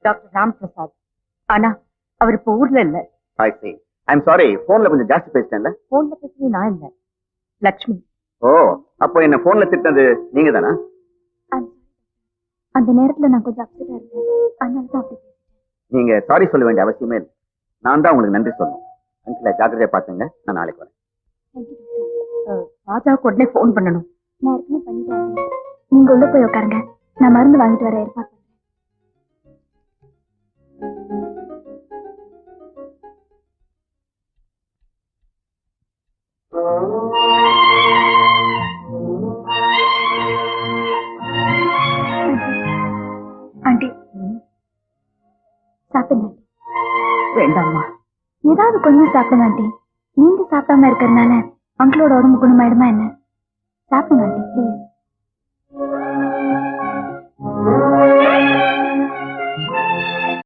Doctor Ram Prasad. ஆனா அவர் இப்ப ஊர்ல இல்ல. ஐ see. I'm sorry. போன்ல கொஞ்சம் ஜாஸ்தி பேசிட்டேன்ல. போன்ல பேசுறது நான் இல்ல, லட்சுமி. ஓ, அப்போ என்ன போன்ல திட்டினது நீங்க தானா? அந்த நேரத்துல நான் கொஞ்சம் அப்செட்டா இருந்தேன், அதனால தான் அப்படி பேசிட்டேன். நீங்க சாரி சொல்ல வேண்டிய அவசியமே இல்லை. நான் தான் உங்களுக்கு நன்றி சொல்லணும். அங்கிள ஜாக்கிரதையா பாத்துங்க. நான் நாளைக்கு வரேன். ராஜாவுக்கு உடனே போன் பண்ணணும். நான் ஏற்கனவே பண்ணிட்டேன். நீங்க உள்ள போய் உட்காருங்க, நான் மருந்து வாங்கிட்டு வர ஏற்பாடு பண்றேன். ஆண்டி சாப்பிடுங்க. வேண்டாம்மா, ஏதாவது கொஞ்சம் சாப்பிடுங்க ஆண்டி. நீங்க சாப்பிடாம இருக்கிறதுனால அங்கிளோட உடம்பு குணமாயிடுமா என்ன? சாப்பிடுங்க ஆண்டி ப்ளீஸ்.